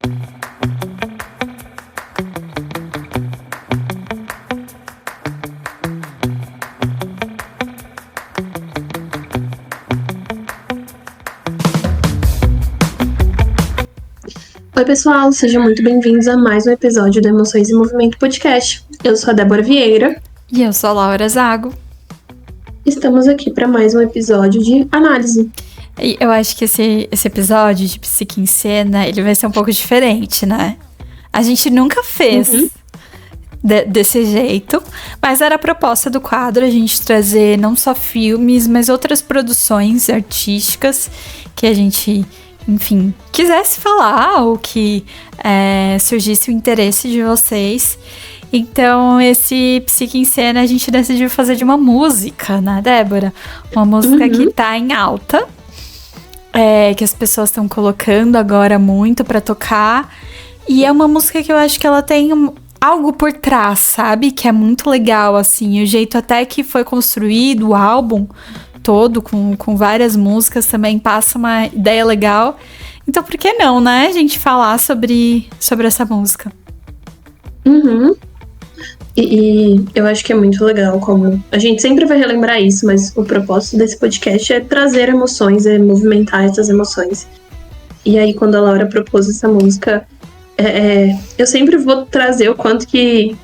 Oi, pessoal, sejam muito bem-vindos a mais um episódio do Emoções em Movimento Podcast. Eu sou a Débora Vieira. E eu sou a Laura Zago. Estamos aqui para mais um episódio de análise. E eu acho que esse episódio de Psique em Cena, ele vai ser um pouco diferente, né? A gente nunca fez desse jeito, mas era a proposta do quadro a gente trazer não só filmes, mas outras produções artísticas que a gente, enfim, quisesse falar ou que surgisse o interesse de vocês. Então, esse Psique em Cena a gente decidiu fazer de uma música, né, Débora? Uma música que tá em alta, que as pessoas estão colocando agora muito pra tocar. E é uma música que eu acho que ela tem algo por trás, sabe? Que é muito legal, assim. O jeito até que foi construído o álbum todo, com várias músicas, também passa uma ideia legal. Então, por que não, né, a gente falar sobre essa música? E eu acho que é muito legal como... A gente sempre vai relembrar isso, mas o propósito desse podcast é trazer emoções, é movimentar essas emoções. E aí, quando a Laura propôs essa música, eu sempre vou trazer o quanto que...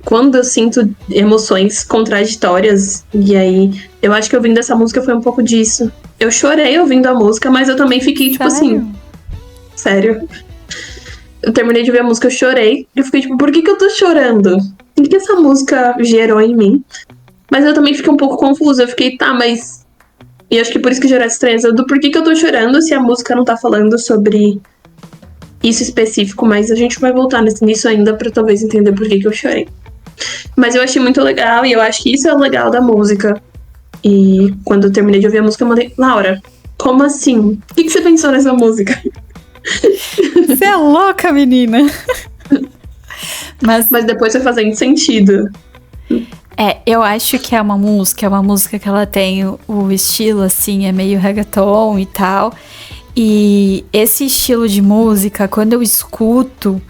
Quando eu sinto emoções contraditórias, e aí... Eu acho que ouvindo essa música foi um pouco disso. Eu chorei ouvindo a música, mas eu também fiquei, tipo assim... Sério? Eu terminei de ouvir a música, eu chorei. Eu fiquei tipo, por que eu tô chorando? O que essa música gerou em mim? Mas eu também fiquei um pouco confusa. Eu fiquei, tá, mas... E acho que por isso que gerou essa estranheza do por que eu tô chorando se a música não tá falando sobre isso específico. Mas a gente vai voltar nisso ainda pra talvez entender por que eu chorei. Mas eu achei muito legal e eu acho que isso é o legal da música. E quando eu terminei de ouvir a música, eu mandei, Laura, como assim? O que você pensou nessa música? Você é louca, menina! Mas depois foi fazendo sentido. Eu acho que é uma música que ela tem o estilo, assim, é meio reggaeton e tal. E esse estilo de música, quando eu escuto,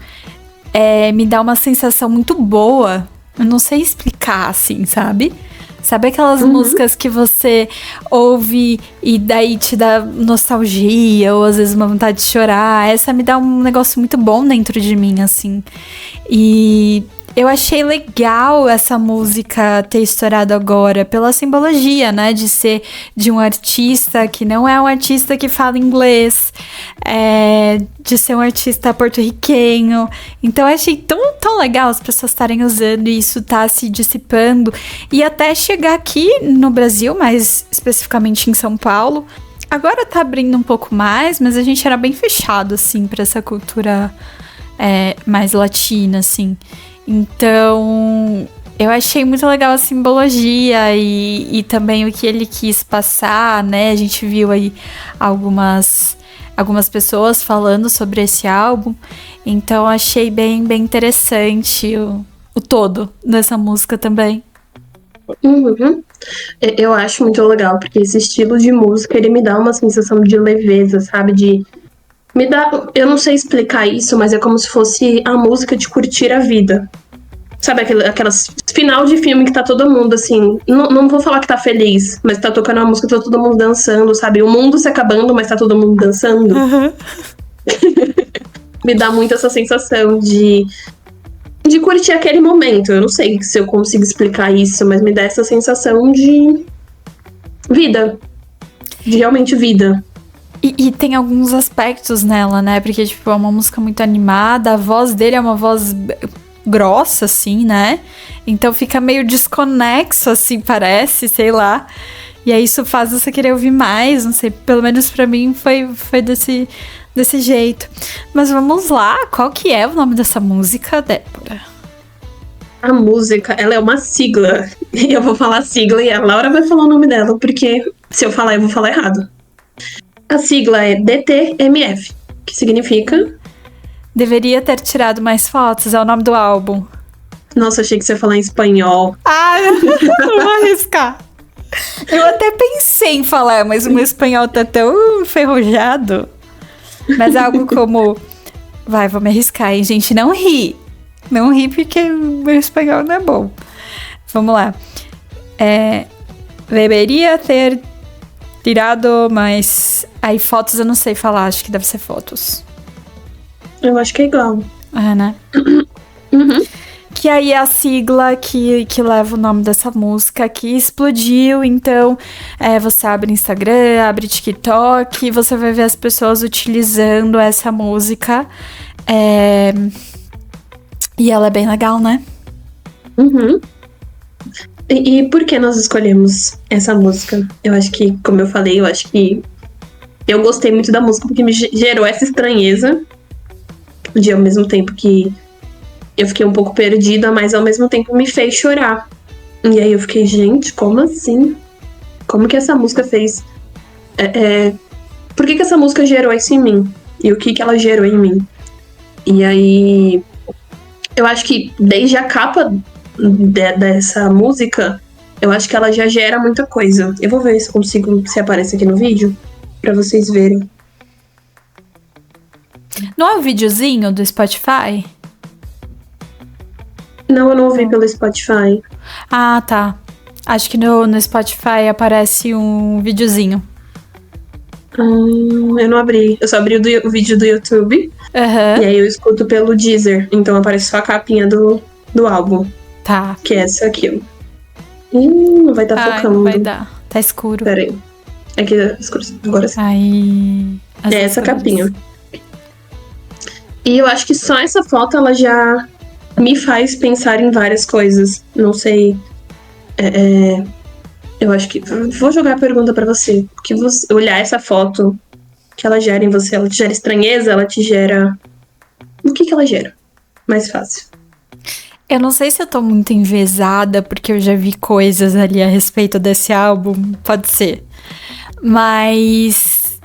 me dá uma sensação muito boa. Eu não sei explicar, assim, sabe? Sabe aquelas músicas que você ouve e daí te dá nostalgia ou às vezes uma vontade de chorar? Essa me dá um negócio muito bom dentro de mim, assim. E eu achei legal essa música ter estourado agora pela simbologia, né? De ser de um artista que não é um artista que fala inglês, de ser um artista porto-riquenho. Então eu achei tão legal as pessoas estarem usando e isso tá se dissipando. E até chegar aqui no Brasil, mais especificamente em São Paulo. Agora tá abrindo um pouco mais, mas a gente era bem fechado, assim, pra essa cultura mais latina, assim. Então, eu achei muito legal a simbologia e também o que ele quis passar, né? A gente viu aí algumas pessoas falando sobre esse álbum. Então, achei bem interessante o todo dessa música também. Eu acho muito legal, porque esse estilo de música, ele me dá uma sensação de leveza, sabe? Eu não sei explicar isso, mas é como se fosse a música de curtir a vida. Sabe aquelas final de filme que tá todo mundo, assim... Não vou falar que tá feliz, mas tá tocando uma música, tá todo mundo dançando, sabe? O mundo se acabando, mas tá todo mundo dançando. Me dá muito essa sensação de curtir aquele momento. Eu não sei se eu consigo explicar isso, mas me dá essa sensação de vida. De realmente vida. E tem alguns aspectos nela, né? Porque, tipo, é uma música muito animada, a voz dele é uma voz grossa, assim, né? Então fica meio desconexo, assim, parece, sei lá. E aí isso faz você querer ouvir mais, não sei, pelo menos pra mim foi desse jeito. Mas vamos lá, qual que é o nome dessa música, Débora? A música, ela é uma sigla. Eu vou falar a sigla e a Laura vai falar o nome dela, porque se eu falar, eu vou falar errado. A sigla é DTMF, que significa... Deveria ter tirado mais fotos, é o nome do álbum. Nossa, achei que você ia falar em espanhol. Não vou arriscar. Eu até pensei em falar, mas o meu espanhol tá tão enferrujado. Mas algo como Vai, vou me arriscar, hein, gente? Não ri. Não ri porque o meu espanhol não é bom. Vamos lá. Deveria ter tirado mais... Aí, fotos eu não sei falar, acho que deve ser fotos. Eu acho que é igual. Né? Uhum. Que aí é a sigla que leva o nome dessa música, que explodiu. Então, você abre Instagram, abre TikTok, e você vai ver as pessoas utilizando essa música. E ela é bem legal, né? Uhum. E por que nós escolhemos essa música? Eu acho que, como eu falei, eu acho que eu gostei muito da música porque me gerou essa estranheza. De ao mesmo tempo que eu fiquei um pouco perdida, mas ao mesmo tempo me fez chorar. E aí eu fiquei, gente, como assim? Como que essa música fez? Por que essa música gerou isso em mim? E o que ela gerou em mim? E aí eu acho que desde a capa dessa música, eu acho que ela já gera muita coisa. Eu vou ver se consigo, se aparece aqui no vídeo, pra vocês verem. Não é um videozinho do Spotify? Não, eu não ouvi pelo Spotify. Ah, tá. Acho que no Spotify aparece um videozinho. Eu não abri. Eu só abri o vídeo do YouTube. Uhum. E aí eu escuto pelo Deezer. Então aparece só a capinha do álbum. Tá. Que é essa aqui, ó. Não vai estar focando. Não vai dar. Tá escuro. Pera aí. Aqui é escuro. Agora sim. Aí... É essa capinha. E eu acho que só essa foto, ela já me faz pensar em várias coisas. Não sei. Eu acho que... Vou jogar a pergunta pra você. Porque você olhar essa foto, que ela gera em você, ela te gera estranheza, ela te gera... O que ela gera? Mais fácil. Eu não sei se eu tô muito envezada, porque eu já vi coisas ali a respeito desse álbum. Pode ser. Mas...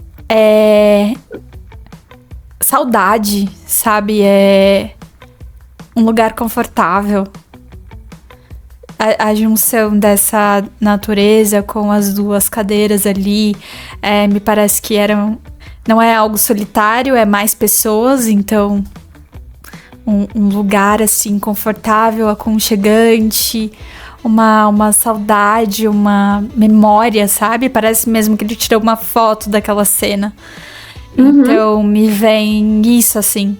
Saudade, sabe? É um lugar confortável. A junção dessa natureza com as duas cadeiras ali, me parece que não é algo solitário, é mais pessoas, então um lugar assim confortável, aconchegante, uma saudade, uma memória, sabe? Parece mesmo que ele tirou uma foto daquela cena. Uhum. Então me vem isso assim.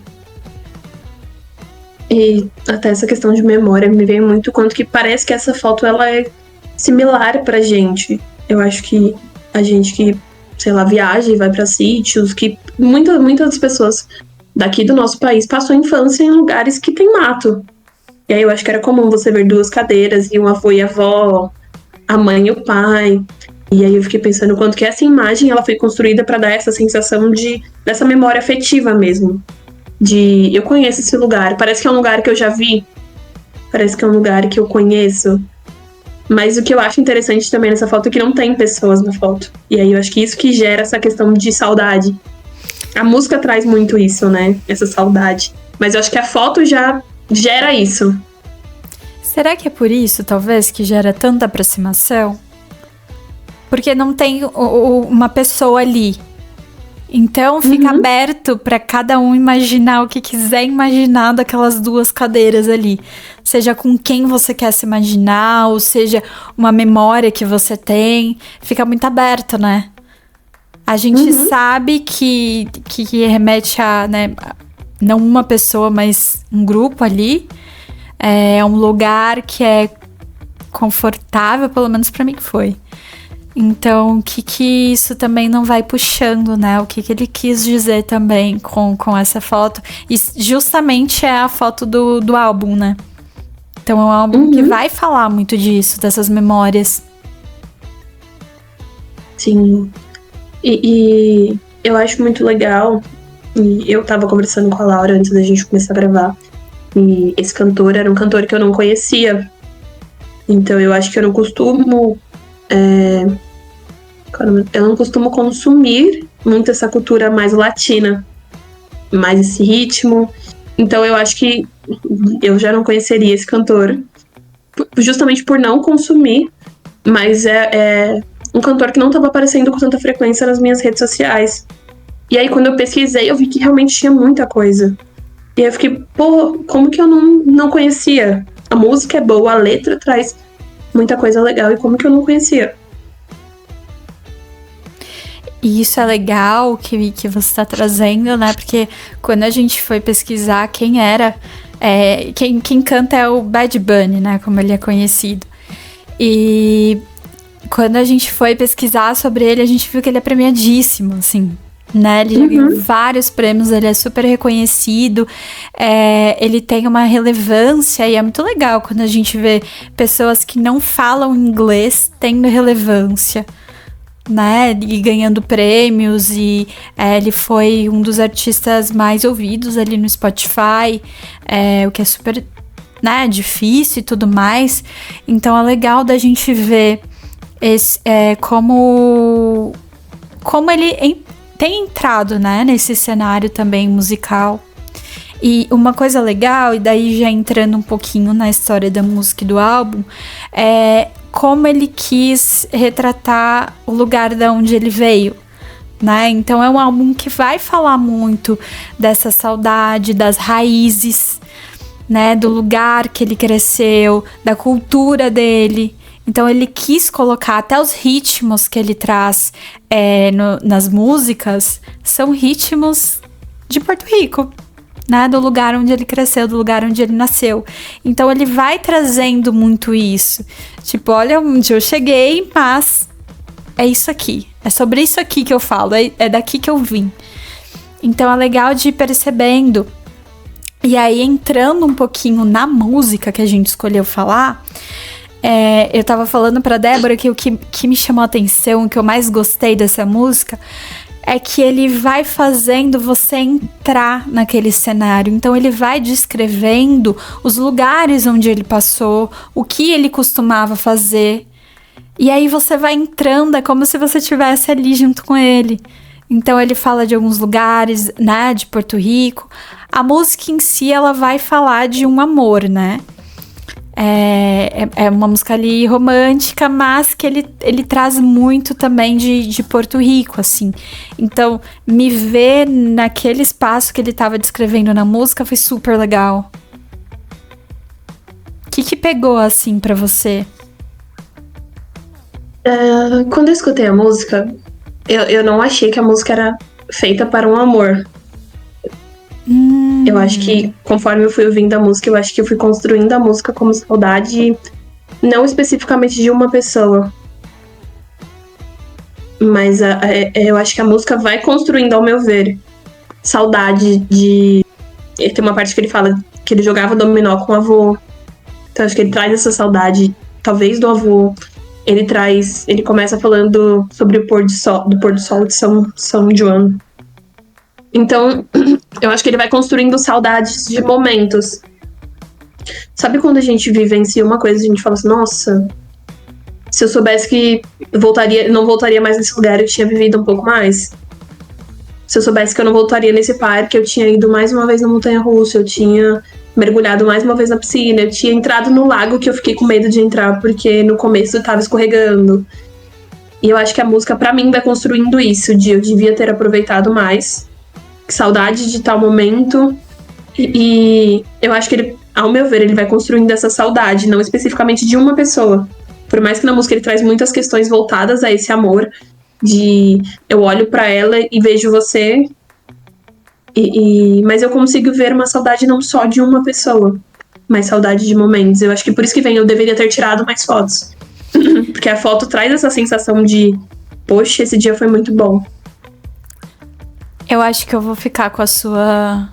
E até essa questão de memória me veio muito quanto que parece que essa foto ela é similar pra gente. Eu acho que a gente que, sei lá, viaja e vai pra sítios, que muitas das pessoas daqui do nosso país passou a infância em lugares que tem mato. E aí eu acho que era comum você ver duas cadeiras e um avô e a avó, a mãe e o pai. E aí eu fiquei pensando o quanto que essa imagem ela foi construída pra dar essa sensação dessa memória afetiva mesmo. Eu conheço esse lugar, parece que é um lugar que eu já vi, parece que é um lugar que eu conheço. Mas o que eu acho interessante também nessa foto é que não tem pessoas na foto. E aí eu acho que isso que gera essa questão de saudade. A música traz muito isso, né? Essa saudade. Mas eu acho que a foto já gera isso. Será que é por isso, talvez, que gera tanta aproximação? Porque não tem uma pessoa ali. Então fica aberto para cada um imaginar o que quiser imaginar daquelas duas cadeiras ali. Seja com quem você quer se imaginar, ou seja uma memória que você tem. Fica muito aberto, né? A gente sabe que remete a, né, não uma pessoa, mas um grupo ali. É um lugar que é confortável, pelo menos para mim que foi. Então, o que isso também não vai puxando, né? O que ele quis dizer também com essa foto. E justamente é a foto do álbum, né? Então, é um álbum que vai falar muito disso, dessas memórias. Sim. E eu acho muito legal. E eu tava conversando com a Laura antes da gente começar a gravar. E esse cantor era um cantor que eu não conhecia. Então, eu acho que eu não costumo... Eu não costumo consumir muito essa cultura mais latina, mais esse ritmo. Então eu acho que eu já não conheceria esse cantor, justamente por não consumir, mas é um cantor que não estava aparecendo com tanta frequência nas minhas redes sociais. E aí quando eu pesquisei, eu vi que realmente tinha muita coisa. E eu fiquei, pô, como que eu não conhecia? A música é boa, a letra traz muita coisa legal, e como que eu não conhecia? E isso é legal que você está trazendo, né? Porque quando a gente foi pesquisar quem era, quem canta é o Bad Bunny, né? Como ele é conhecido. E quando a gente foi pesquisar sobre ele, a gente viu que ele é premiadíssimo, assim, né? Ele já ganhou vários prêmios, ele é super reconhecido, ele tem uma relevância, e é muito legal quando a gente vê pessoas que não falam inglês tendo relevância, né, e ganhando prêmios, e ele foi um dos artistas mais ouvidos ali no Spotify, o que é super, né, difícil e tudo mais. Então é legal da gente ver como ele tem entrado, né, nesse cenário também musical. E uma coisa legal, e daí já entrando um pouquinho na história da música e do álbum, é como ele quis retratar o lugar de onde ele veio, né? Então é um álbum que vai falar muito dessa saudade, das raízes, né? Do lugar que ele cresceu, da cultura dele. Então ele quis colocar até os ritmos que ele traz nas músicas, são ritmos de Porto Rico, né, do lugar onde ele cresceu, do lugar onde ele nasceu. Então ele vai trazendo muito isso. Tipo, olha onde eu cheguei, mas é isso aqui. É sobre isso aqui que eu falo, é daqui que eu vim. Então é legal de ir percebendo. E aí, entrando um pouquinho na música que a gente escolheu falar, eu tava falando pra Débora que o que me chamou a atenção, o que eu mais gostei dessa música, é que ele vai fazendo você entrar naquele cenário. Então ele vai descrevendo os lugares onde ele passou, o que ele costumava fazer. E aí você vai entrando, é como se você estivesse ali junto com ele. Então ele fala de alguns lugares, né, de Porto Rico. A música em si, ela vai falar de um amor, né? É uma música ali romântica, mas que ele traz muito também de Porto Rico, assim. Então, me ver naquele espaço que ele estava descrevendo na música foi super legal. O que pegou, assim, pra você? Quando eu escutei a música, eu não achei que a música era feita para um amor. Eu acho que, conforme eu fui ouvindo a música, eu acho que eu fui construindo a música como saudade, não especificamente de uma pessoa. Mas eu acho que a música vai construindo, ao meu ver, saudade de... Tem uma parte que ele fala que ele jogava dominó com o avô. Então acho que ele traz essa saudade, talvez, do avô. Ele começa falando sobre o pôr do sol de São João. Então, eu acho que ele vai construindo saudades de momentos. Sabe quando a gente vivencia uma coisa e a gente fala assim, nossa, se eu soubesse que não voltaria mais nesse lugar, eu tinha vivido um pouco mais. Se eu soubesse que eu não voltaria nesse parque, eu tinha ido mais uma vez na montanha-russa, eu tinha mergulhado mais uma vez na piscina, eu tinha entrado no lago que eu fiquei com medo de entrar, porque no começo eu tava escorregando. E eu acho que a música, pra mim, vai construindo isso, de eu devia ter aproveitado mais. Saudade de tal momento. E eu acho que ele, ao meu ver, ele vai construindo essa saudade, não especificamente de uma pessoa. Por mais que na música ele traz muitas questões voltadas a esse amor, de eu olho pra ela e vejo você, mas eu consigo ver uma saudade não só de uma pessoa, mas saudade de momentos. Eu acho que por isso que vem, eu deveria ter tirado mais fotos. Porque a foto traz essa sensação de, poxa, esse dia foi muito bom. Eu acho que eu vou ficar com a sua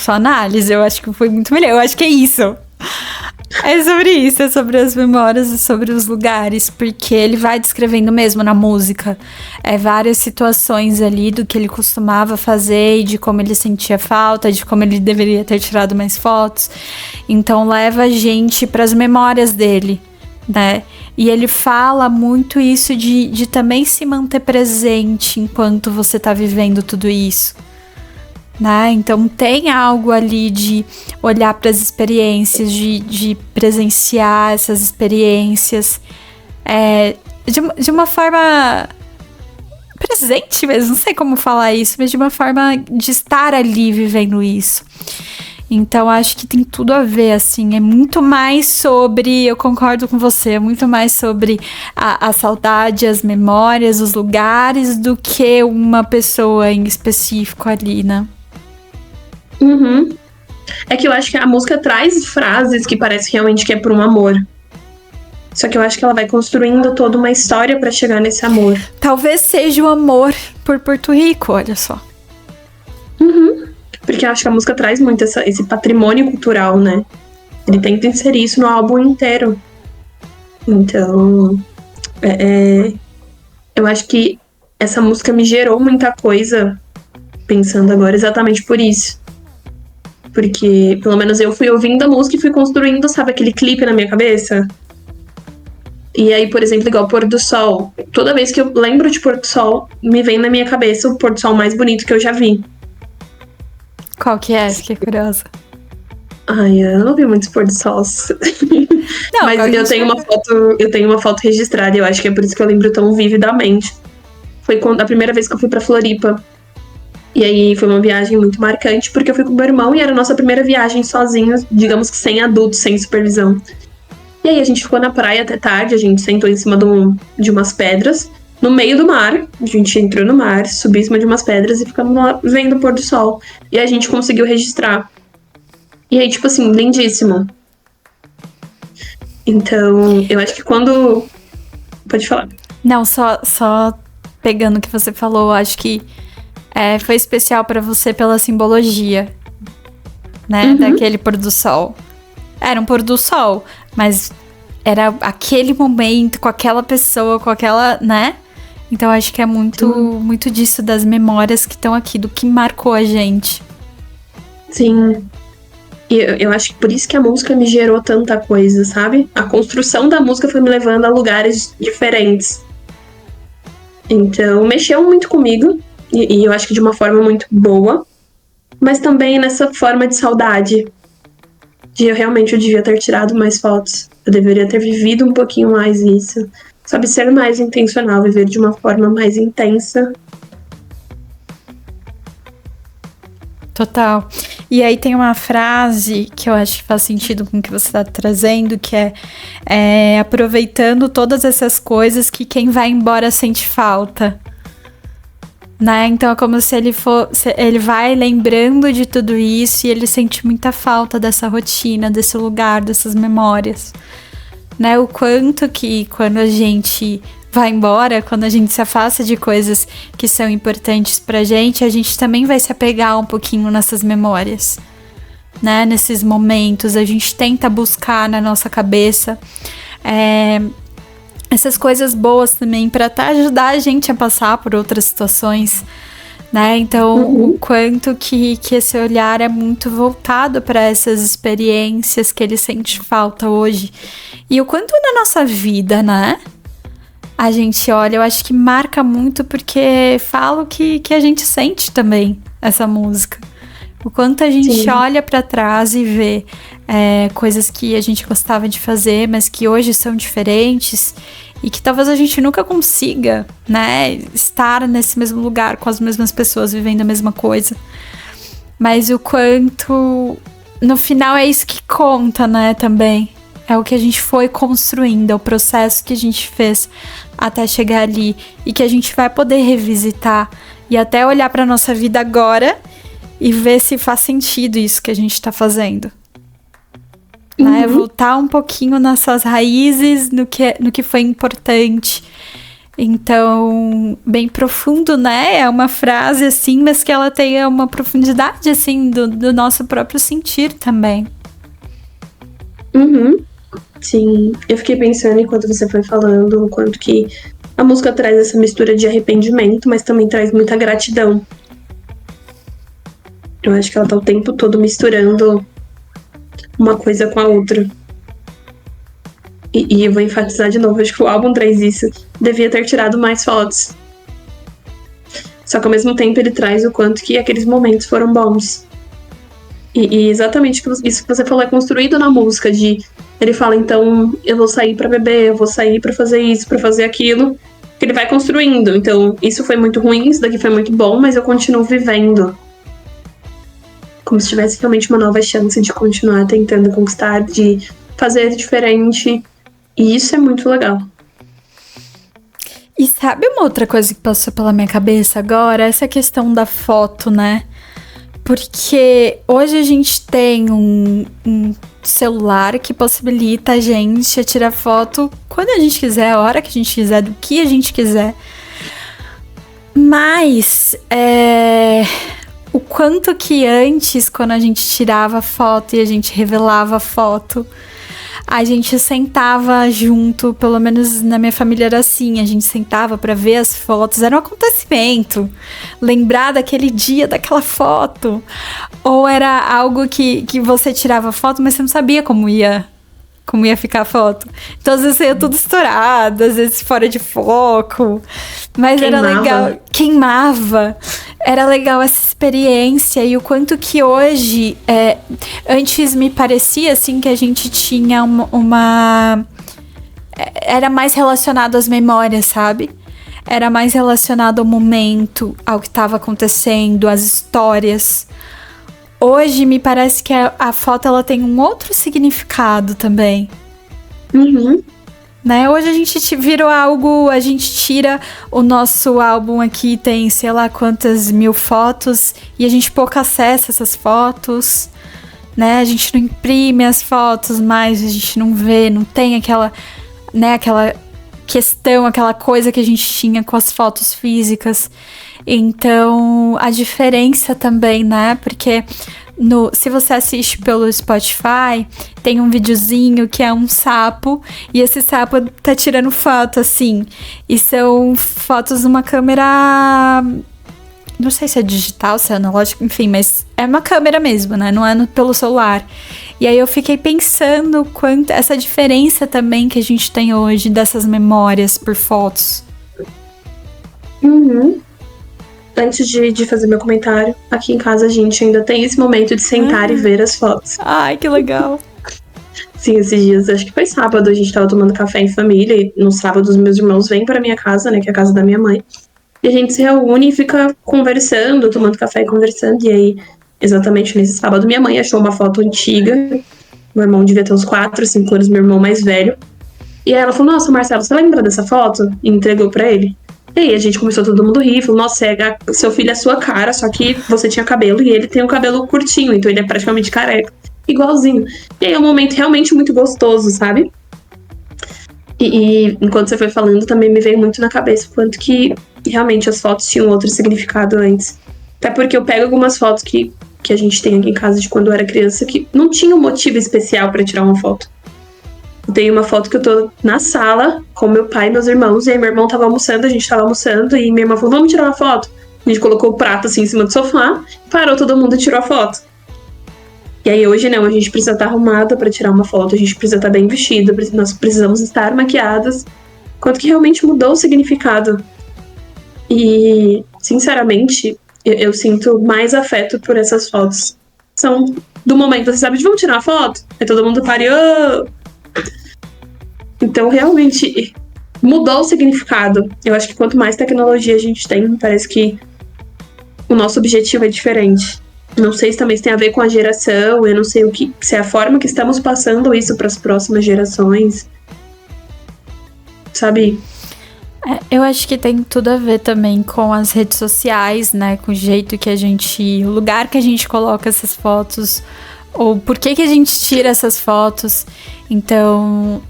análise. Eu acho que foi muito melhor. Eu acho que é isso. É sobre isso, é sobre as memórias e sobre os lugares, porque ele vai descrevendo mesmo na música várias situações ali do que ele costumava fazer e de como ele sentia falta, de como ele deveria ter tirado mais fotos. Então leva a gente para as memórias dele, né? E ele fala muito isso de também se manter presente enquanto você tá vivendo tudo isso, né? Então tem algo ali de olhar para as experiências, de presenciar essas experiências de uma forma presente mesmo, não sei como falar isso, mas de uma forma de estar ali vivendo isso. Então, acho que tem tudo a ver, assim, é muito mais sobre, eu concordo com você, é muito mais sobre a saudade, as memórias, os lugares, do que uma pessoa em específico ali, né? Uhum. É que eu acho que a música traz frases que parece realmente que é por um amor. Só que eu acho que ela vai construindo toda uma história pra chegar nesse amor. Talvez seja o amor por Porto Rico, olha só. Uhum. Porque eu acho que a música traz muito esse patrimônio cultural, né? Ele tenta inserir isso no álbum inteiro. Então, eu acho que essa música me gerou muita coisa, pensando agora, exatamente por isso. Porque, pelo menos, eu fui ouvindo a música e fui construindo, sabe, aquele clipe na minha cabeça. E aí, por exemplo, igual Pôr do Sol. Toda vez que eu lembro de Pôr do Sol, me vem na minha cabeça o Pôr do Sol mais bonito que eu já vi. Qual que é? Fiquei curiosa. Ai, eu não vi muitos pôr do sol. Não, mas eu tenho uma foto registrada, e eu acho que é por isso que eu lembro tão vividamente. Foi a primeira vez que eu fui pra Floripa. E aí foi uma viagem muito marcante, porque eu fui com meu irmão e era a nossa primeira viagem sozinhos, digamos que sem adultos, sem supervisão. E aí a gente ficou na praia até tarde, a gente sentou em cima de umas pedras, no meio do mar. A gente entrou no mar, subiu em cima de umas pedras e ficamos lá vendo o pôr do sol. E a gente conseguiu registrar. E aí, tipo assim, lindíssimo. Então, eu acho que quando... Pode falar. Não, só pegando o que você falou, acho que foi especial pra você pela simbologia, né? Uhum. Daquele pôr do sol. Era um pôr do sol, mas era aquele momento com aquela pessoa, com aquela, né? Então acho que é muito disso, das memórias que estão aqui, do que marcou a gente. Sim. E eu acho que por isso que a música me gerou tanta coisa, sabe? A construção da música foi me levando a lugares diferentes. Então, mexeu muito comigo. E eu acho que de uma forma muito boa. Mas também nessa forma de saudade. De eu devia ter tirado mais fotos. Eu deveria ter vivido um pouquinho mais isso. Sabe, ser mais intencional, viver de uma forma mais intensa. Total. E aí tem uma frase que eu acho que faz sentido com o que você está trazendo, que é aproveitando todas essas coisas que quem vai embora sente falta. Né? Então é como se ele vai lembrando de tudo isso e ele sente muita falta dessa rotina, desse lugar, dessas memórias. Né? O quanto que quando a gente vai embora, quando a gente se afasta de coisas que são importantes pra gente, a gente também vai se apegar um pouquinho nessas memórias, né? Nesses momentos, a gente tenta buscar na nossa cabeça essas coisas boas também pra ajudar a gente a passar por outras situações, né? Então, o quanto que esse olhar é muito voltado para essas experiências que ele sente falta hoje. E o quanto na nossa vida, né? A gente olha, eu acho que marca muito porque fala o que a gente sente também, essa música. O quanto a gente olha pra trás e vê coisas que a gente gostava de fazer, mas que hoje são diferentes e que talvez a gente nunca consiga, né, estar nesse mesmo lugar com as mesmas pessoas, vivendo a mesma coisa. Mas o quanto, no final, é isso que conta, né, também. É o que a gente foi construindo, é o processo que a gente fez até chegar ali e que a gente vai poder revisitar e até olhar para nossa vida agora e ver se faz sentido isso que a gente tá fazendo. Né? Voltar um pouquinho nessas raízes, no que foi importante. Então, bem profundo, né? É uma frase assim, mas que ela tem uma profundidade assim do nosso próprio sentir também. Sim, eu fiquei pensando enquanto você foi falando o quanto que a música traz essa mistura de arrependimento, mas também traz muita gratidão. Eu acho que ela tá o tempo todo misturando uma coisa com a outra. E eu vou enfatizar de novo, acho que o álbum traz isso. Devia ter tirado mais fotos. Só que ao mesmo tempo ele traz o quanto que aqueles momentos foram bons. E exatamente isso que você falou é construído na música, ele fala, então, eu vou sair pra beber, eu vou sair pra fazer isso, pra fazer aquilo. Porque ele vai construindo. Então, isso foi muito ruim, isso daqui foi muito bom, mas eu continuo vivendo. Como se tivesse realmente uma nova chance de continuar tentando conquistar, de fazer diferente. E isso é muito legal. E sabe uma outra coisa que passou pela minha cabeça agora? Essa questão da foto, né? Porque hoje a gente tem um celular que possibilita a gente tirar foto quando a gente quiser, a hora que a gente quiser, do que a gente quiser. Mas o quanto que antes, quando a gente tirava foto e a gente revelava a foto, a gente sentava junto, pelo menos na minha família era assim, a gente sentava pra ver as fotos, era um acontecimento, lembrar daquele dia, daquela foto, ou era algo que você tirava foto, mas você não sabia como ia ficar a foto. Então, às vezes ia tudo estourado, às vezes fora de foco. Mas Queimava. Era legal. Queimava. Era legal essa experiência. E o quanto que hoje... antes me parecia, assim, que a gente tinha uma... Era mais relacionado às memórias, sabe? Era mais relacionado ao momento, ao que estava acontecendo, às histórias. Hoje, me parece que a foto ela tem um outro significado também. Uhum. Né? Hoje a gente virou algo... A gente tira o nosso álbum aqui, tem sei lá quantas mil fotos, e a gente pouco acessa essas fotos, né? A gente não imprime as fotos mais, a gente não vê, não tem aquela, né, aquela questão, aquela coisa que a gente tinha com as fotos físicas. Então, a diferença também, né? Porque se você assiste pelo Spotify, tem um videozinho que é um sapo, e esse sapo tá tirando foto, assim. E são fotos numa câmera... Não sei se é digital, se é analógico, enfim, mas é uma câmera mesmo, né? Não é pelo celular. E aí eu fiquei pensando quanto essa diferença também que a gente tem hoje dessas memórias por fotos. Uhum. Antes de fazer meu comentário, aqui em casa a gente ainda tem esse momento de sentar e ver as fotos. Ai, que legal. Sim, esses dias, acho que foi sábado, a gente tava tomando café em família, e no sábado os meus irmãos vêm pra minha casa, né, que é a casa da minha mãe, e a gente se reúne e fica conversando, tomando café e conversando, e aí, exatamente nesse sábado, minha mãe achou uma foto antiga, meu irmão devia ter uns 4, 5 anos, meu irmão mais velho, e aí ela falou, nossa, Marcelo, você lembra dessa foto? E entregou pra ele. E aí a gente começou todo mundo a rir, falou, nossa, seu filho é sua cara, só que você tinha cabelo e ele tem um cabelo curtinho, então ele é praticamente careca, igualzinho. E aí é um momento realmente muito gostoso, sabe? E enquanto você foi falando, também me veio muito na cabeça o quanto que realmente as fotos tinham outro significado antes. Até porque eu pego algumas fotos que a gente tem aqui em casa de quando eu era criança que não tinha um motivo especial pra tirar uma foto. Tem uma foto que eu tô na sala com meu pai e meus irmãos, e aí meu irmão tava almoçando, a gente tava almoçando, e minha irmã falou, vamos tirar uma foto? A gente colocou o prato assim em cima do sofá, parou todo mundo e tirou a foto. E aí hoje não, a gente precisa estar arrumada pra tirar uma foto, a gente precisa estar bem vestida, nós precisamos estar maquiadas. Quanto que realmente mudou o significado. E, sinceramente, eu sinto mais afeto por essas fotos. São do momento, você sabe, de vamos tirar uma foto? Aí todo mundo pariu. Então, realmente, mudou o significado. Eu acho que quanto mais tecnologia a gente tem, parece que o nosso objetivo é diferente. Não sei se também tem a ver com a geração, eu não sei se é a forma que estamos passando isso para as próximas gerações. Sabe? Eu acho que tem tudo a ver também com as redes sociais, né? Com o jeito que o lugar que a gente coloca essas fotos, ou por que a gente tira essas fotos. Então,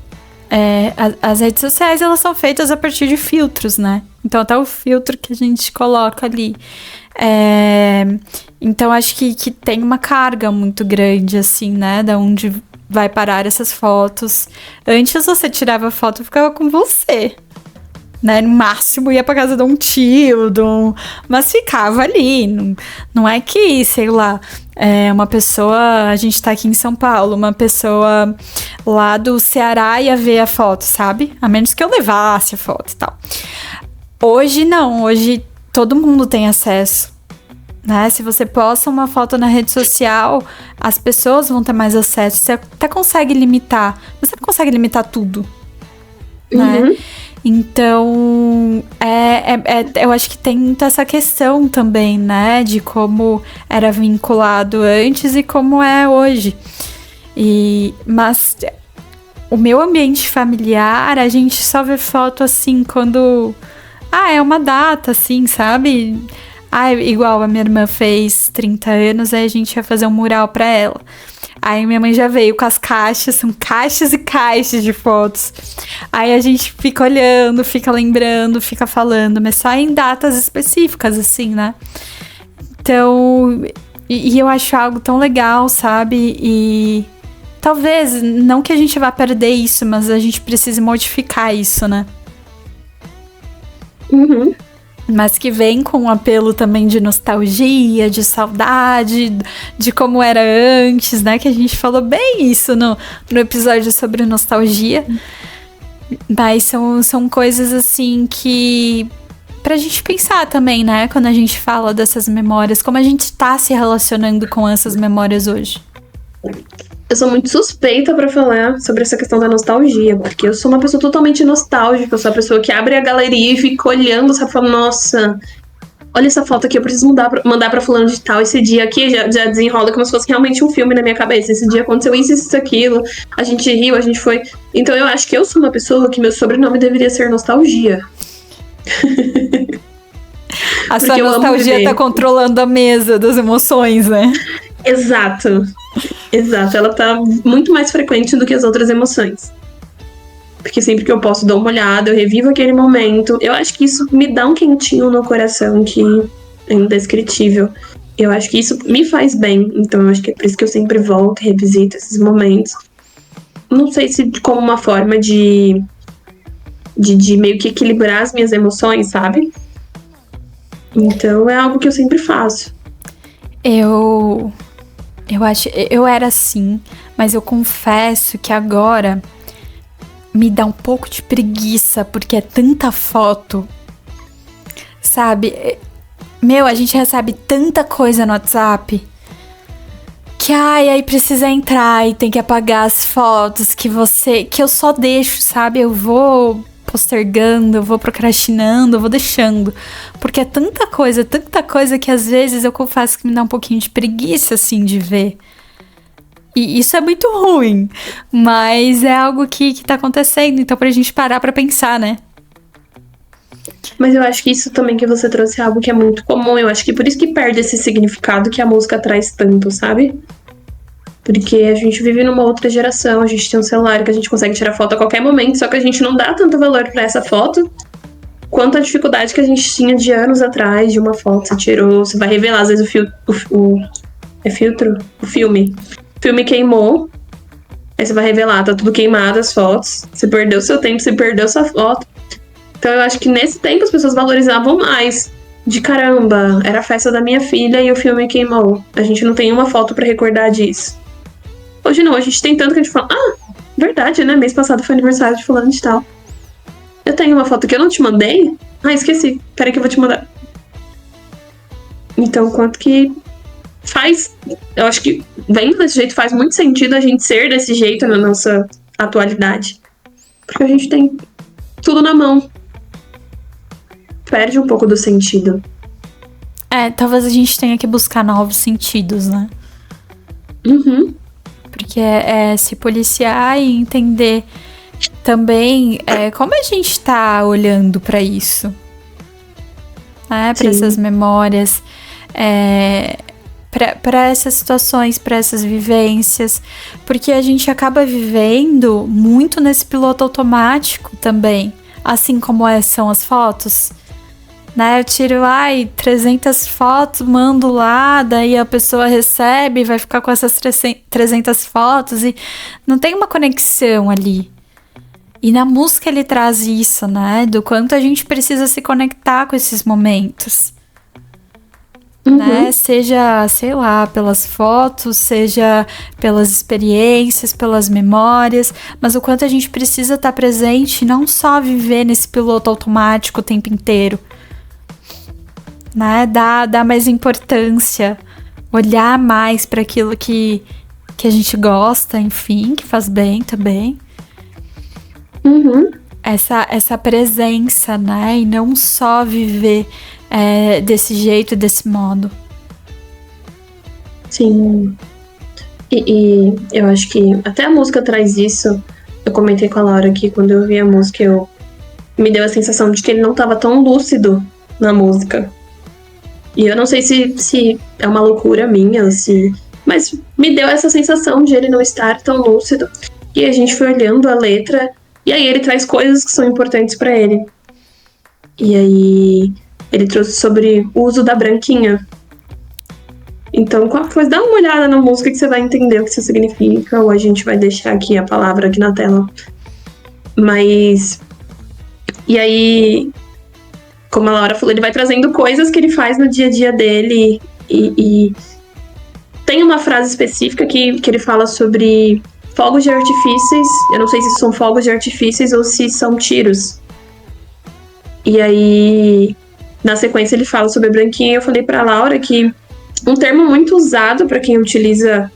as redes sociais, elas são feitas a partir de filtros, né? Então, até o filtro que a gente coloca ali. Então, acho que tem uma carga muito grande, assim, né? Da onde vai parar essas fotos. Antes, você tirava a foto e ficava com você, né? No máximo ia pra casa de um tio, mas ficava ali. Não é que, sei lá, uma pessoa, a gente tá aqui em São Paulo, uma pessoa lá do Ceará ia ver a foto, sabe? A menos que eu levasse a foto e tal. Hoje não, hoje todo mundo tem acesso, né? Se você posta uma foto na rede social, as pessoas vão ter mais acesso. Você até consegue limitar, você não consegue limitar tudo, né? Então, eu acho que tem muito essa questão também, né? De como era vinculado antes e como é hoje. Mas o meu ambiente familiar, a gente só vê foto assim quando... é uma data, assim, sabe? Igual a minha irmã fez 30 anos, aí a gente ia fazer um mural pra ela. Aí minha mãe já veio com as caixas, são caixas e caixas de fotos. Aí a gente fica olhando, fica lembrando, fica falando, mas só em datas específicas, assim, né? Então, e eu acho algo tão legal, sabe? E talvez, não que a gente vá perder isso, mas a gente precise modificar isso, né? Uhum. Mas que vem com um apelo também de nostalgia, de saudade, de como era antes, né? Que a gente falou bem isso no episódio sobre nostalgia. Mas são coisas assim que... pra gente pensar também, né? Quando a gente fala dessas memórias, como a gente tá se relacionando com essas memórias hoje. Eu sou muito suspeita pra falar sobre essa questão da nostalgia, porque eu sou uma pessoa totalmente nostálgica, eu sou a pessoa que abre a galeria e fica olhando, sabe, falando, nossa, olha essa foto aqui, eu preciso mandar pra fulano de tal, esse dia aqui já desenrola como se fosse realmente um filme na minha cabeça, esse dia aconteceu isso, aquilo, a gente riu, a gente foi... Então eu acho que eu sou uma pessoa que meu sobrenome deveria ser Nostalgia. A sua nostalgia tá controlando a mesa das emoções, né? Exato, ela tá muito mais frequente do que as outras emoções. Porque sempre que eu posso dar uma olhada, eu revivo aquele momento. Eu acho que isso me dá um quentinho no coração que é indescritível. Eu acho que isso me faz bem, então eu acho que é por isso que eu sempre volto e revisito esses momentos. Não sei se como uma forma de meio que equilibrar as minhas emoções, sabe? Então é algo que eu sempre faço. Eu era assim, mas eu confesso que agora me dá um pouco de preguiça, porque é tanta foto, sabe? A gente recebe tanta coisa no WhatsApp que, aí precisa entrar e tem que apagar as fotos que eu só deixo, sabe? Eu vou postergando, eu vou procrastinando, eu vou deixando. Porque é tanta coisa que às vezes eu confesso que me dá um pouquinho de preguiça, assim, de ver. E isso é muito ruim, mas é algo que tá acontecendo, então pra gente parar pra pensar, né? Mas eu acho que isso também que você trouxe é algo que é muito comum, eu acho que por isso que perde esse significado que a música traz tanto, sabe? Porque a gente vive numa outra geração, a gente tem um celular que a gente consegue tirar foto a qualquer momento, só que a gente não dá tanto valor pra essa foto quanto a dificuldade que a gente tinha de anos atrás de uma foto. Você tirou, você vai revelar, às vezes o filme queimou, aí você vai revelar, tá tudo queimado as fotos, você perdeu seu tempo, você perdeu sua foto. Então eu acho que nesse tempo as pessoas valorizavam mais. De caramba, era a festa da minha filha e o filme queimou. A gente não tem uma foto pra recordar disso. Hoje não, a gente tem tanto que a gente fala, verdade, né? Mês passado foi aniversário de fulano de tal. Eu tenho uma foto que eu não te mandei? Esqueci. Peraí que eu vou te mandar. Então, quanto que faz... Eu acho que, vendo desse jeito, faz muito sentido a gente ser desse jeito na nossa atualidade. Porque a gente tem tudo na mão. Perde um pouco do sentido. Talvez a gente tenha que buscar novos sentidos, né? Uhum. Porque é se policiar e entender também como a gente tá olhando pra isso. Pra essas memórias, pra essas situações, pra essas vivências. Porque a gente acaba vivendo muito nesse piloto automático também. Assim como são as fotos. Né, eu tiro 300 fotos, mando lá, daí a pessoa recebe, vai ficar com essas 300 fotos e não tem uma conexão ali. E na música ele traz isso, né, do quanto a gente precisa se conectar com esses momentos. Uhum. Né, seja, sei lá, pelas fotos, seja pelas experiências, pelas memórias, mas o quanto a gente precisa estar presente, não só viver nesse piloto automático o tempo inteiro. Né, dar mais importância, olhar mais para aquilo que a gente gosta, enfim, que faz bem também. Uhum. essa presença, né? E não só viver desse jeito, desse modo. Sim. E eu acho que até a música traz isso. Eu comentei com a Laura que quando eu vi a música, me deu a sensação de que ele não estava tão lúcido na música. E eu não sei se é uma loucura minha, mas me deu essa sensação de ele não estar tão lúcido. E a gente foi olhando a letra, e aí ele traz coisas que são importantes pra ele. E aí ele trouxe sobre o uso da branquinha. Então, depois dá uma olhada na música que você vai entender o que isso significa, ou a gente vai deixar aqui a palavra aqui na tela. Mas... E aí, como a Laura falou, ele vai trazendo coisas que ele faz no dia a dia dele. E tem uma frase específica que ele fala sobre fogos de artifícios. Eu não sei se são fogos de artifícios ou se são tiros. E aí, na sequência, ele fala sobre a branquinha. E eu falei pra Laura que um termo muito usado para quem utiliza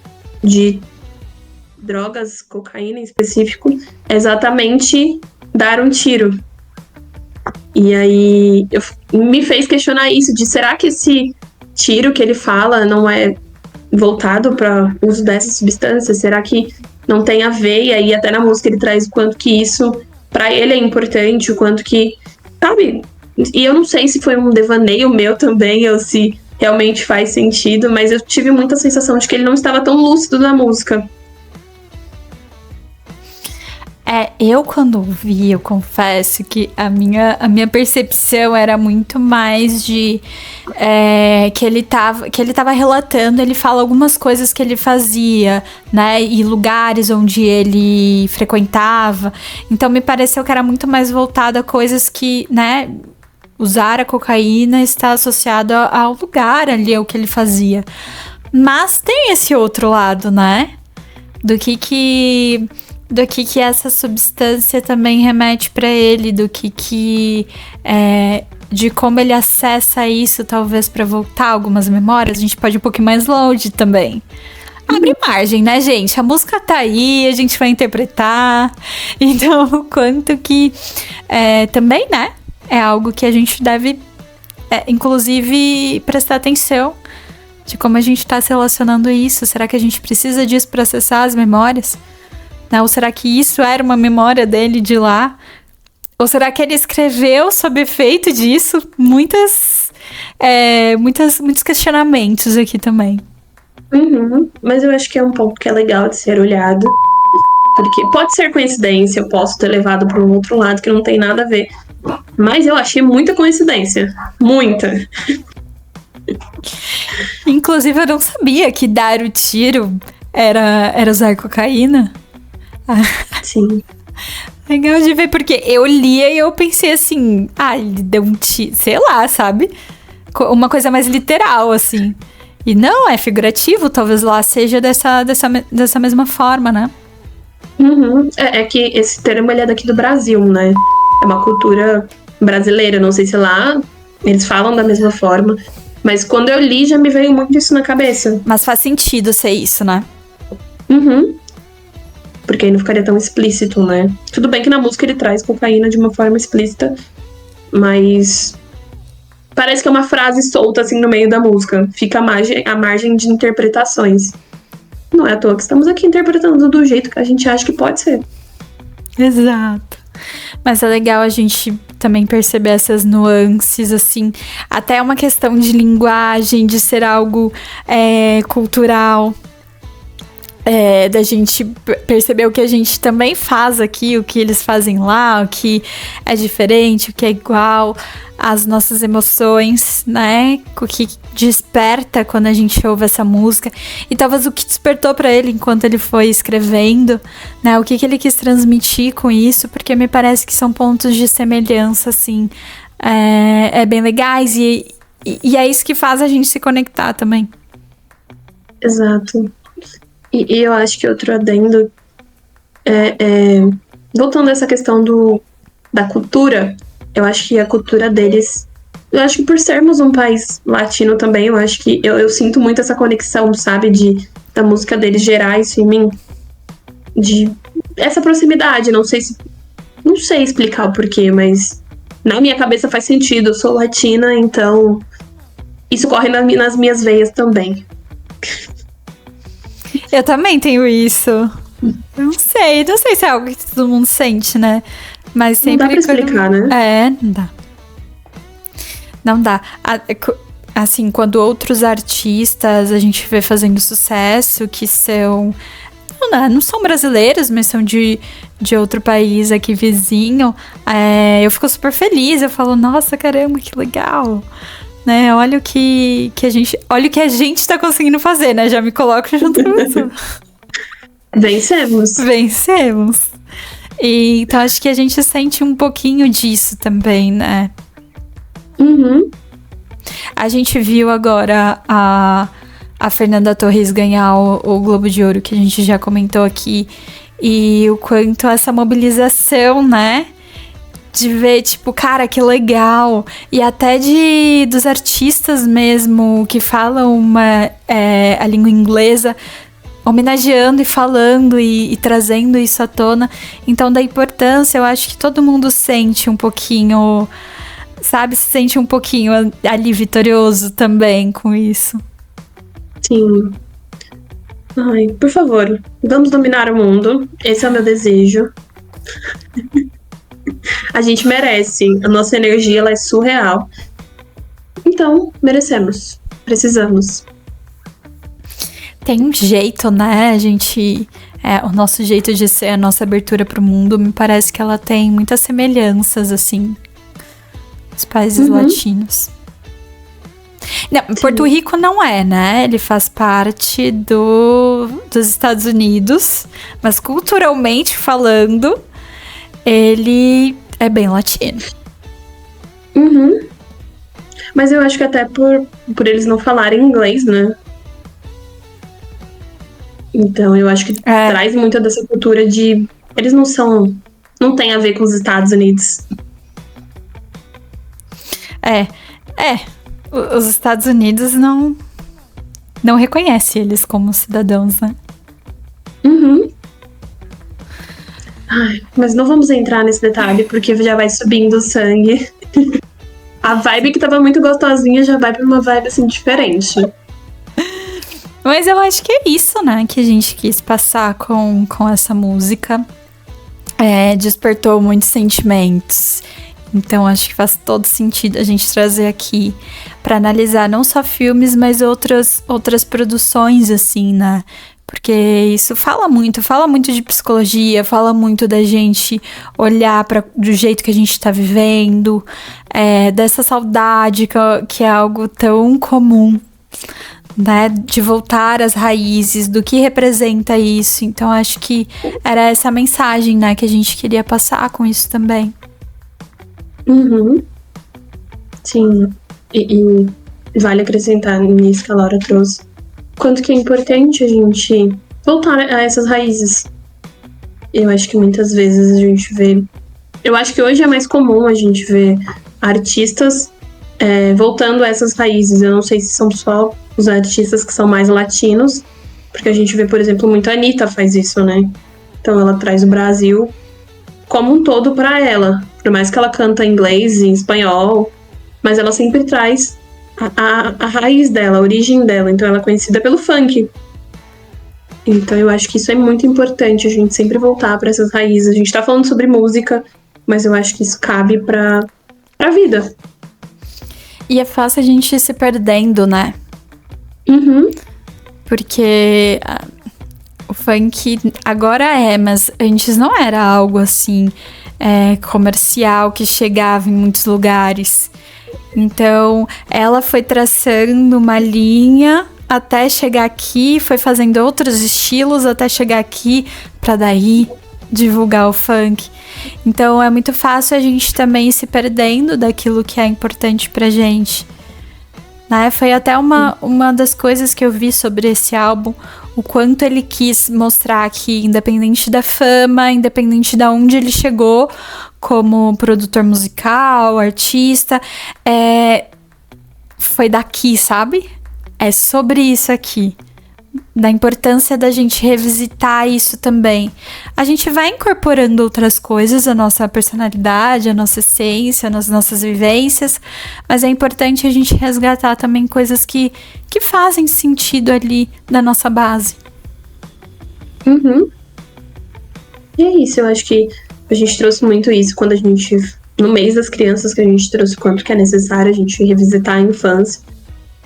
de drogas, cocaína em específico, é exatamente dar um tiro. E aí me fez questionar isso, de será que esse tiro que ele fala não é voltado para uso dessas substâncias? Será que não tem a ver? E aí até na música ele traz o quanto que isso para ele é importante, o quanto que, sabe? E eu não sei se foi um devaneio meu também, ou se realmente faz sentido, mas eu tive muita sensação de que ele não estava tão lúcido na música. Eu quando vi, eu confesso que a minha percepção era muito mais de que ele tava relatando, ele fala algumas coisas que ele fazia, né, e lugares onde ele frequentava, então me pareceu que era muito mais voltado a coisas que, né, usar a cocaína está associado ao lugar ali, ao que ele fazia. Mas tem esse outro lado, né? Do que essa substância também remete para ele, de como ele acessa isso, talvez para voltar algumas memórias. A gente pode ir um pouquinho mais longe também. Abre margem, né, gente? A música tá aí, a gente vai interpretar. Então, quanto que também, né? É algo que a gente deve, inclusive, prestar atenção de como a gente está se relacionando a isso. Será que a gente precisa disso para acessar as memórias? Né? Ou será que isso era uma memória dele de lá? Ou será que ele escreveu sob efeito disso? Muitos questionamentos aqui também. Uhum, mas eu acho que é um ponto que é legal de ser olhado. Porque pode ser coincidência, eu posso ter levado para um outro lado que não tem nada a ver. Mas eu achei muita coincidência. Muita. Inclusive, eu não sabia que dar o tiro era usar cocaína. Sim. Legal de ver, porque eu lia e eu pensei assim, ele deu um tiro, sei lá, sabe? Uma coisa mais literal, assim. E não, é figurativo, talvez lá seja dessa mesma forma, né? Uhum. É que esse termo ele é daqui do Brasil, né? É uma cultura brasileira, não sei se lá eles falam da mesma forma. Mas quando eu li, já me veio muito isso na cabeça. Mas faz sentido ser isso, né? Uhum. Porque aí não ficaria tão explícito, né? Tudo bem que na música ele traz cocaína de uma forma explícita, mas parece que é uma frase solta, assim, no meio da música. Fica à margem de interpretações. Não é à toa que estamos aqui interpretando do jeito que a gente acha que pode ser. Exato. Mas é legal a gente também perceber essas nuances, assim. Até uma questão de linguagem, de ser algo cultural. Da gente perceber o que a gente também faz aqui, o que eles fazem lá, o que é diferente, o que é igual, as nossas emoções, né? O que desperta quando a gente ouve essa música. E talvez o que despertou pra ele enquanto ele foi escrevendo, né? O que ele quis transmitir com isso, porque me parece que são pontos de semelhança, assim, bem legais. E é isso que faz a gente se conectar também. Exato. E eu acho que outro adendo voltando a essa questão da cultura, eu acho que a cultura deles, eu acho que por sermos um país latino também, eu acho que eu sinto muito essa conexão, sabe, da música deles gerar isso em mim, de essa proximidade, não sei se Não sei explicar o porquê, mas na minha cabeça faz sentido. Eu sou latina, então isso corre nas minhas veias também. Eu também tenho isso. Não sei se é algo que todo mundo sente, né? Mas sempre. Não dá pra explicar, né? Não dá. Não dá. Assim, quando outros artistas a gente vê fazendo sucesso, que são. Não são brasileiros, mas são de outro país aqui vizinho, eu fico super feliz. Eu falo, nossa, caramba, que legal. Né? Olha o que a gente tá conseguindo fazer, né? Já me coloco junto com isso. Vencemos. E, então acho que a gente sente um pouquinho disso também, né? Uhum. A gente viu agora a Fernanda Torres ganhar o Globo de Ouro, que a gente já comentou aqui, e o quanto essa mobilização, né? De ver, tipo, cara, que legal. E até dos artistas mesmo que falam a língua inglesa, homenageando e falando e trazendo isso à tona. Então, da importância, eu acho que todo mundo sente um pouquinho, sabe? Se sente um pouquinho ali vitorioso também com isso. Sim. Ai, por favor, vamos dominar o mundo. Esse é o meu desejo. A gente merece. A nossa energia, ela é surreal. Então, merecemos. Precisamos. Tem um jeito, né? A gente... o nosso jeito de ser, a nossa abertura pro mundo, me parece que ela tem muitas semelhanças, assim, os países latinos. Não, Porto Rico não é, né? Ele faz parte dos Estados Unidos, mas culturalmente falando, ele é bem latino. Uhum. Mas eu acho que até por eles não falarem inglês, né? Então eu acho que traz muita dessa cultura de... Eles não tem a ver com os Estados Unidos. Os Estados Unidos não reconhece eles como cidadãos, né? Uhum. Ai, mas não vamos entrar nesse detalhe, porque já vai subindo o sangue. A vibe que tava muito gostosinha já vai pra uma vibe, assim, diferente. Mas eu acho que é isso, né? Que a gente quis passar com essa música. Despertou muitos sentimentos. Então acho que faz todo sentido a gente trazer aqui para analisar não só filmes, mas outras produções, assim, né? Porque isso fala muito de psicologia, fala muito da gente olhar do jeito que a gente tá vivendo, dessa saudade que é algo tão comum, né? De voltar às raízes, do que representa isso. Então acho que era essa mensagem, né, que a gente queria passar com isso também. Uhum. Sim. E vale acrescentar nisso que a Laura trouxe. Quanto que é importante a gente voltar a essas raízes. Eu acho que muitas vezes a gente vê... Eu acho que hoje é mais comum a gente ver artistas voltando a essas raízes. Eu não sei se são só os artistas que são mais latinos, porque a gente vê, por exemplo, muito a Anitta faz isso, né? Então ela traz o Brasil como um todo pra ela. Por mais que ela canta em inglês e em espanhol, mas ela sempre traz a raiz dela, a origem dela. Então ela é conhecida pelo funk. Então eu acho que isso é muito importante, a gente sempre voltar pra essas raízes. A gente tá falando sobre música, mas eu acho que isso cabe pra vida. E é fácil a gente ir se perdendo, né? Uhum. Porque o funk agora mas antes não era algo assim comercial que chegava em muitos lugares. Então ela foi traçando uma linha até chegar aqui, foi fazendo outros estilos até chegar aqui pra daí divulgar o funk. Então é muito fácil a gente também ir se perdendo daquilo que é importante pra gente, né? Foi até uma das coisas que eu vi sobre esse álbum, o quanto ele quis mostrar que, independente da fama, independente de onde ele chegou como produtor musical, artista, foi daqui, sabe? É sobre isso aqui. da importância da gente revisitar isso também. A gente vai incorporando outras coisas, a nossa personalidade, a nossa essência, as nossas vivências, mas é importante a gente resgatar também coisas que fazem sentido ali da nossa base. Uhum. E é isso, eu acho que a gente trouxe muito isso quando a gente, no mês das crianças, que a gente trouxe quanto que é necessário a gente revisitar a infância.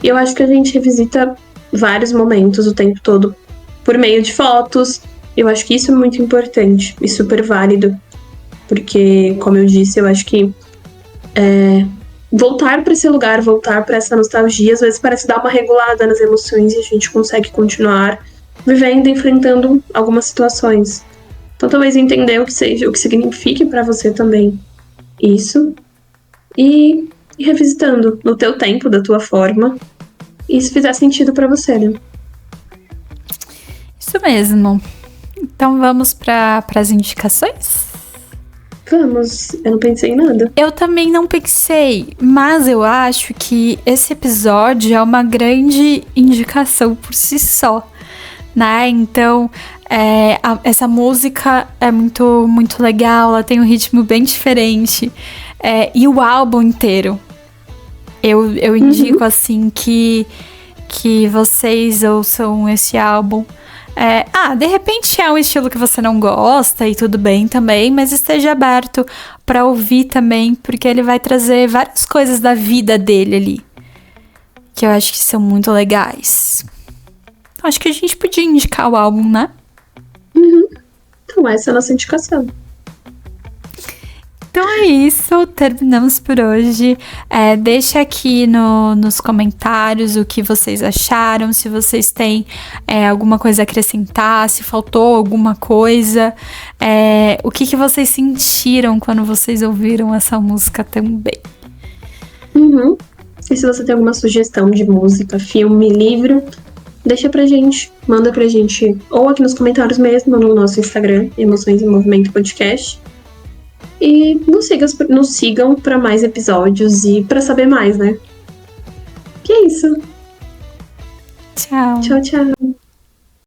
E eu acho que a gente revisita vários momentos o tempo todo por meio de fotos. Eu acho que isso é muito importante e super válido, porque, como eu disse, eu acho que voltar para esse lugar, voltar para essa nostalgia, às vezes parece dar uma regulada nas emoções e a gente consegue continuar vivendo, enfrentando algumas situações. Então, talvez entender o que signifique para você também isso e revisitando no teu tempo, da tua forma, e se fizer sentido para você, né? Isso mesmo. Então vamos para as indicações? Vamos, eu não pensei em nada. Eu também não pensei, mas eu acho que esse episódio é uma grande indicação por si só, né? Então, essa música é muito, muito legal, ela tem um ritmo bem diferente. E o álbum inteiro. Eu indico, assim, que vocês ouçam esse álbum. De repente é um estilo que você não gosta e tudo bem também, mas esteja aberto para ouvir também, porque ele vai trazer várias coisas da vida dele ali, que eu acho que são muito legais. Acho que a gente podia indicar o álbum, né? Então essa é a nossa indicação. Então é isso, terminamos por hoje. Deixa aqui nos comentários o que vocês acharam, se vocês têm alguma coisa a acrescentar, se faltou alguma coisa, o que vocês sentiram quando vocês ouviram essa música também. E se você tem alguma sugestão de música, filme, livro, deixa pra gente, manda pra gente ou aqui nos comentários mesmo, ou no nosso Instagram, Emoções em Movimento Podcast. E nos sigam para mais episódios e para saber mais, né? Que é isso. Tchau. Tchau, tchau.